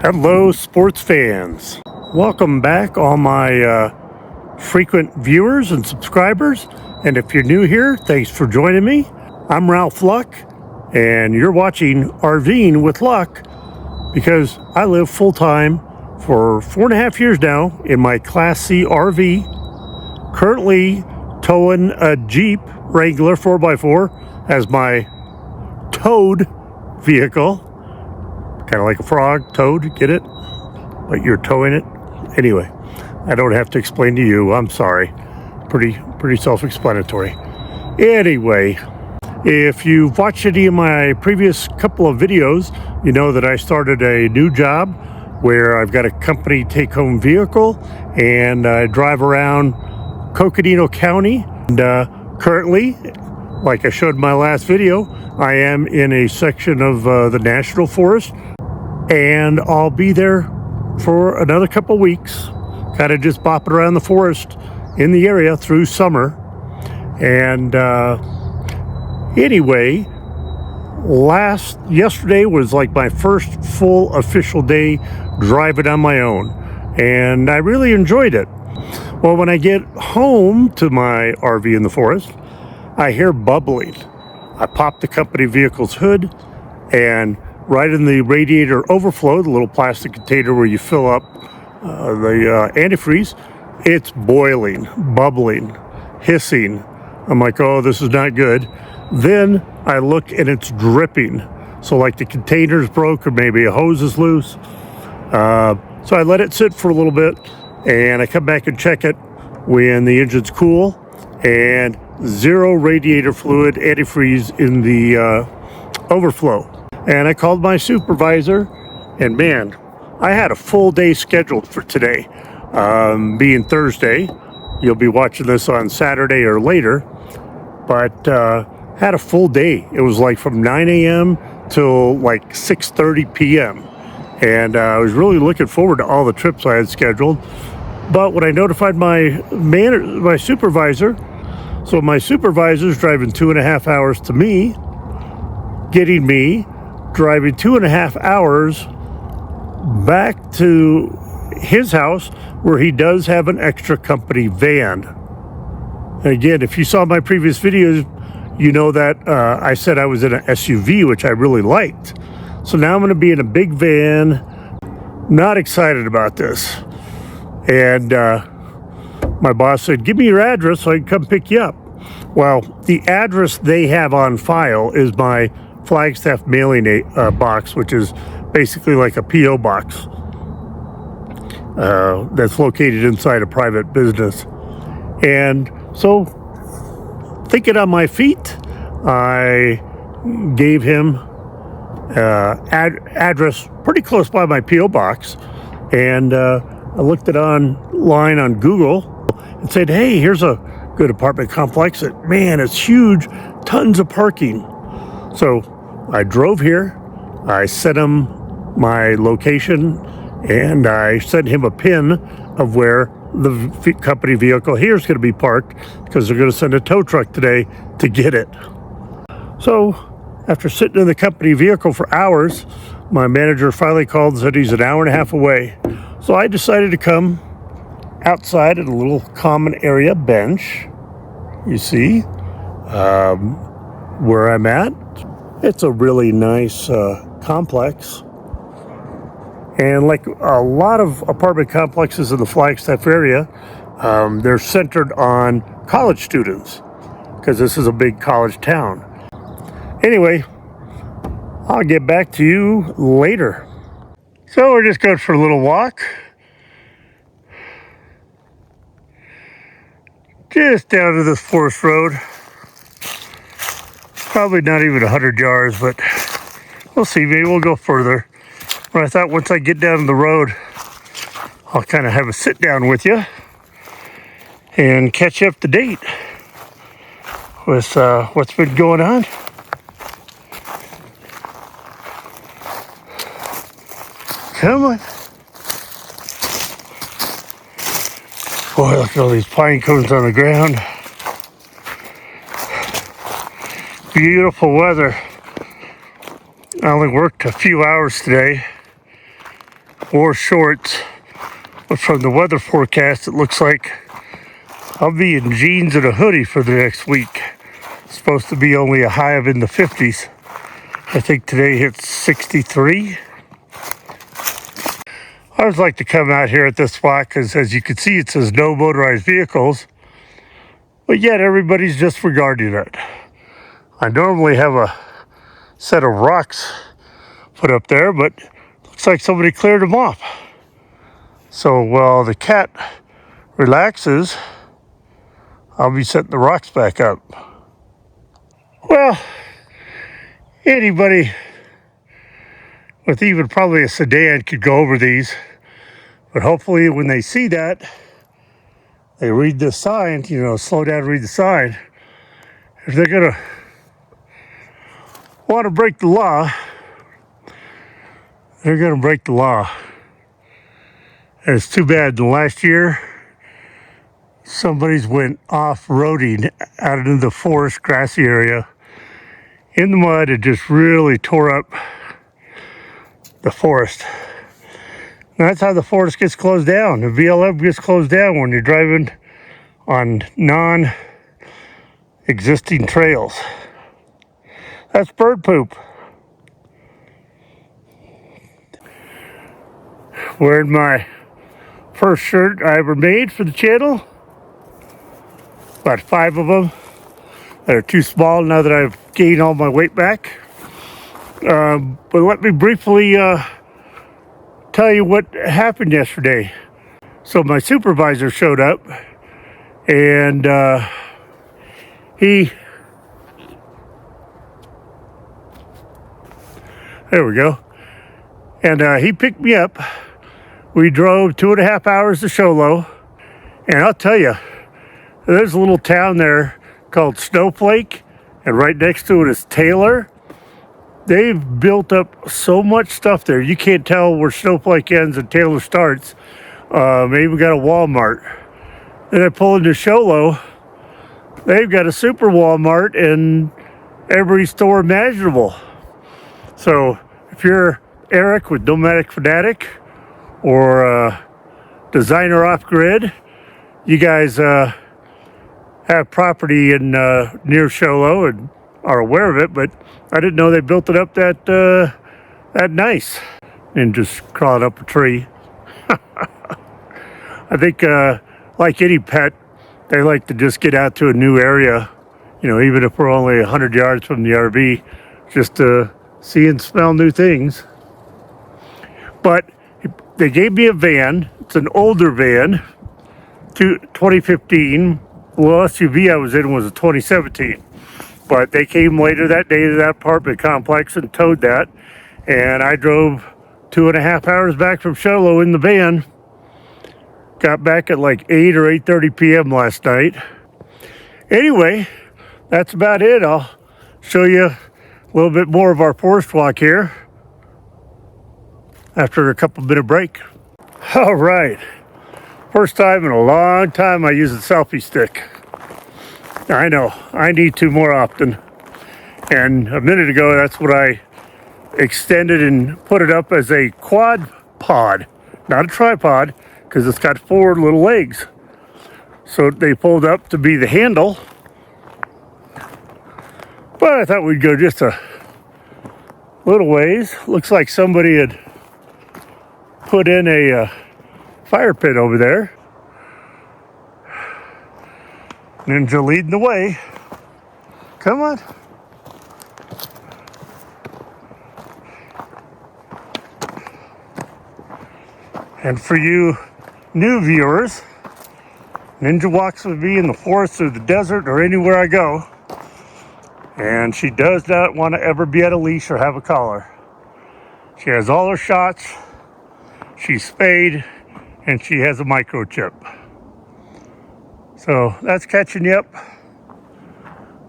Hello, sports fans. Welcome back, all my frequent viewers and subscribers. And if you're new here, thanks for joining me. I'm Ralph Luck, and you're watching RV'ing with Luck because I live full-time for 4.5 years now in my Class C RV, currently towing a Jeep Wrangler 4x4 as my towed vehicle. Kind of like a frog, toad, get it? But you're towing it. Anyway, I don't have to explain to you. I'm sorry. Pretty self-explanatory. Anyway, if you've watched any of my previous couple of videos, you know that I started a new job where I've got a company take-home vehicle and I drive around Coconino County. And currently, like I showed in my last video, I am in a section of the National Forest, and I'll be there for another couple weeks, kind of just bopping around the forest in the area through summer. And anyway, yesterday was like my first full official day driving on my own, and I really enjoyed it. Well, when I get home to my RV in the forest, I hear bubbling. I pop the company vehicle's hood, and right in the radiator overflow, the little plastic container where you fill up the antifreeze, it's boiling, bubbling, hissing. I'm like, oh, this is not good. Then I look and it's dripping. So like the container's broke or maybe a hose is loose. So I let it sit for a little bit and I come back and check it when the engine's cool and zero radiator fluid antifreeze in the overflow. And I called my supervisor, and man, I had a full day scheduled for today. Being Thursday, you'll be watching this on Saturday or later, but had a full day. It was like from 9 a.m. till like 6:30 p.m. And I was really looking forward to all the trips I had scheduled. But when I notified my supervisor, so my supervisor's driving 2.5 hours to me, getting me driving 2.5 hours back to his house where he does have an extra company van. And again, if you saw my previous videos, you know that I said I was in an SUV, which I really liked. So now I'm going to be in a big van. Not excited about this. And my boss said, give me your address so I can come pick you up. Well, the address they have on file is my Flagstaff mailing box, which is basically like a P.O. box that's located inside a private business. And so, thinking on my feet, I gave him address pretty close by my P.O. box, and I looked it online on Google and said, hey, here's a good apartment complex. Man, it's huge, tons of parking. So I drove here, I sent him my location, and I sent him a pin of where the company vehicle here is going to be parked because they're going to send a tow truck today to get it. So after sitting in the company vehicle for hours, my manager finally called and said he's an hour and a half away. So I decided to come outside at a little common area bench, you see, where I'm at. It's a really nice complex. And like a lot of apartment complexes in the Flagstaff area, they're centered on college students because this is a big college town. Anyway, I'll get back to you later. So we're just going for a little walk. Just down to this forest road. Probably not even 100 yards, but we'll see. Maybe we'll go further. But I thought once I get down the road, I'll kind of have a sit down with you and catch you up to date with what's been going on. Come on. Boy, look at all these pine cones on the ground. Beautiful weather. I only worked a few hours today. wore shorts, but from the weather forecast, it looks like I'll be in jeans and a hoodie for the next week. It's supposed to be only a high of in the 50s. I think today hits 63. I always like to come out here at this spot because, as you can see, it says no motorized vehicles, but yet everybody's disregarding it. I normally have a set of rocks put up there, but looks like somebody cleared them off. So while the cat relaxes, I'll be setting the rocks back up. Well, anybody with even probably a sedan could go over these, but hopefully when they see that, they read the sign, slow down, read the sign. If they're gonna want to break the law, they're gonna break the law. And it's too bad. The last year, somebody's went off-roading out into the forest, grassy area, in the mud. It just really tore up the forest. And that's how the forest gets closed down. The VLF gets closed down when you're driving on non-existing trails. That's bird poop. Wearing my first shirt I ever made for the channel. About 5 of them that are too small now that I've gained all my weight back. But let me briefly tell you what happened yesterday. So my supervisor showed up, and there we go. And he picked me up. We drove 2.5 hours to Sholo, and I'll tell you, there's a little town there called Snowflake, and right next to it is Taylor. They've built up so much stuff there. You can't tell where Snowflake ends and Taylor starts. They even got a Walmart. Then I pull into Sholo. They've got a super Walmart in every store imaginable. So if you're Eric with Nomadic Fanatic or Designer Off Grid, you guys have property in near Sholo and are aware of it, but I didn't know they built it up that nice and just crawling up a tree. I think like any pet, they like to just get out to a new area, even if we're only 100 yards from the RV, just to see and smell new things. But they gave me a van. It's an older van, 2015. The SUV I was in was a 2017. But they came later that day to that apartment complex and towed that. And I drove 2.5 hours back from Sholo in the van. Got back at like 8 or 8:30 p.m. last night. Anyway, that's about it. I'll show you a little bit more of our forest walk here after a couple minute break. All right. First time in a long time I use a selfie stick. I know, I need to more often. And a minute ago, that's what I extended and put it up as a quad pod, not a tripod, because it's got 4 little legs. So they pulled up to be the handle. But I thought we'd go just a little ways. Looks like somebody had put in a fire pit over there. Ninja leading the way. Come on. And for you new viewers, Ninja walks with me in the forest or the desert or anywhere I go. And she does not want to ever be at a leash or have a collar. She has all her shots. She's spayed, and she has a microchip. So that's catching you up.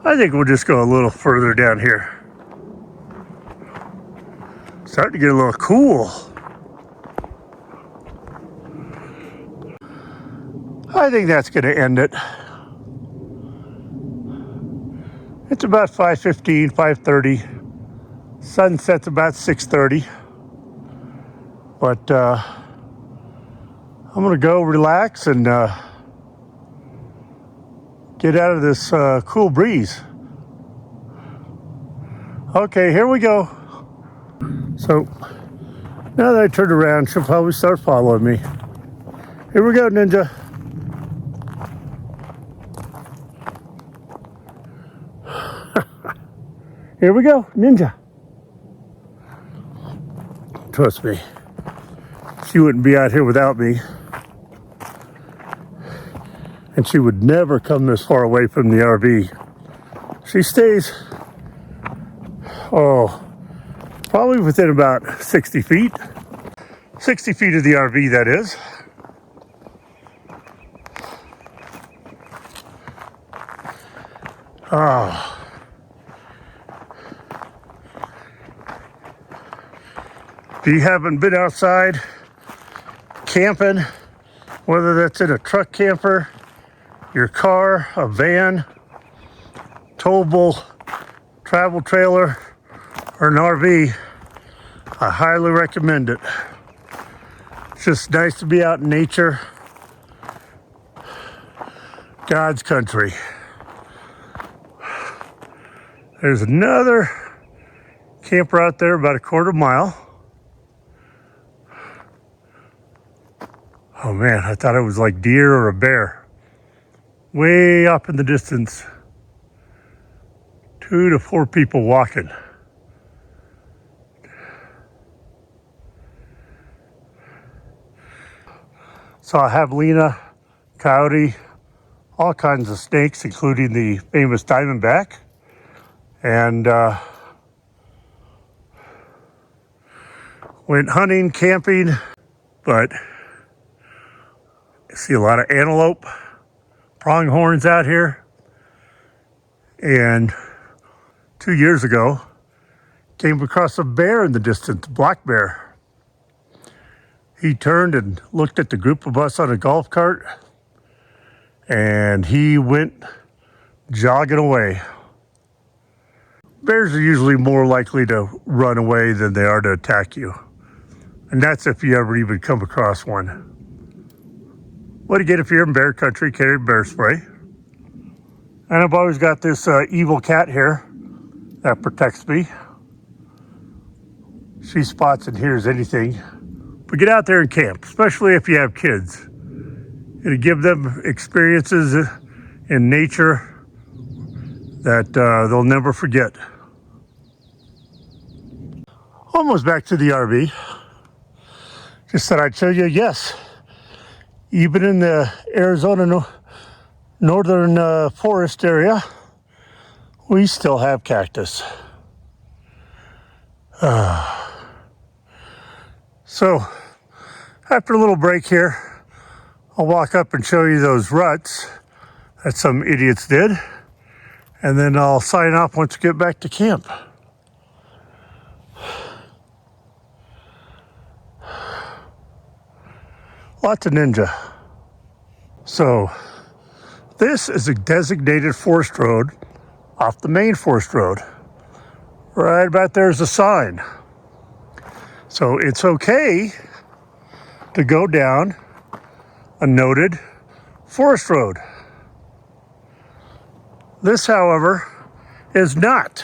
I think we'll just go a little further down here. Starting to get a little cool. I think that's going to end it. It's about 5:15, 5:30. Sun sets about 6:30. But I'm gonna go relax and get out of this cool breeze. Okay, here we go. So now that I turned around, she'll probably start following me. Here we go, Ninja. Here we go, Ninja. Trust me, she wouldn't be out here without me. And she would never come this far away from the RV. She stays, probably within about 60 feet. 60 feet of the RV, that is. If you haven't been outside camping, whether that's in a truck camper, your car, a van, towable, travel trailer, or an RV, I highly recommend it. It's just nice to be out in nature, God's country. There's another camper out there about a quarter mile. Oh man, I thought it was like deer or a bear. Way up in the distance. 2 to 4 people walking. So I have Lena, coyote, all kinds of snakes, including the famous diamondback. And went hunting, camping, but I see a lot of antelope, pronghorns out here. And 2 years ago, came across a bear in the distance, a black bear. He turned and looked at the group of us on a golf cart, and he went jogging away. Bears are usually more likely to run away than they are to attack you. And that's if you ever even come across one. What do you get if you're in bear country? Carry bear spray. And I've always got this evil cat here that protects me. She spots and hears anything. But get out there and camp, especially if you have kids. It'll give them experiences in nature that they'll never forget. Almost back to the RV. Just thought I'd show you, yes, even in the Arizona northern forest area, we still have cactus. So, after a little break here, I'll walk up and show you those ruts that some idiots did, and then I'll sign off once we get back to camp. Lots of ninja. So, this is a designated forest road off the main forest road. Right about there's a sign. So it's okay to go down a noted forest road. This, however, is not.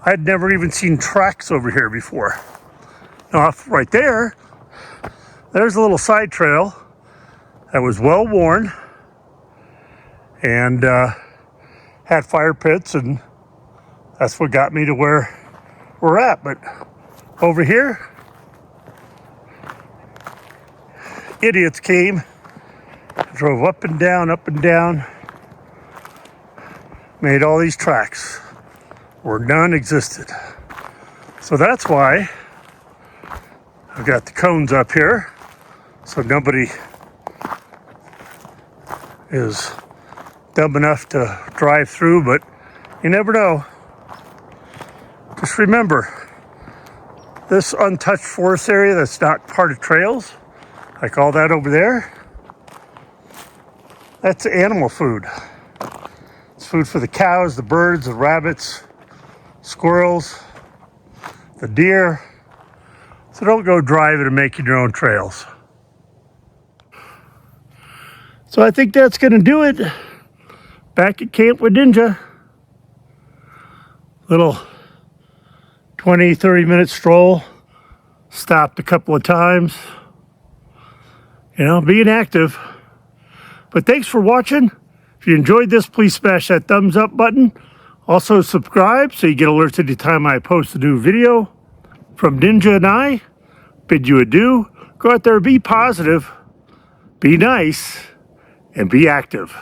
I'd never even seen tracks over here before. Now, off right there, there's a little side trail that was well worn and had fire pits, and that's what got me to where we're at. But over here, idiots came, drove up and down, made all these tracks where none existed. So that's why I've got the cones up here, so nobody is dumb enough to drive through, but you never know. Just remember, this untouched forest area that's not part of trails, like all that over there, that's animal food. It's food for the cows, the birds, the rabbits, squirrels, the deer. So don't go driving and making your own trails. So I think that's going to do it. Back at camp with Ninja. Little 20, 30-minute stroll. Stopped a couple of times. You know, being active. But thanks for watching. If you enjoyed this, please smash that thumbs up button. Also subscribe so you get alerts anytime I post a new video. From Ninja and I, bid you adieu. Go out there, be positive, be nice, and be active.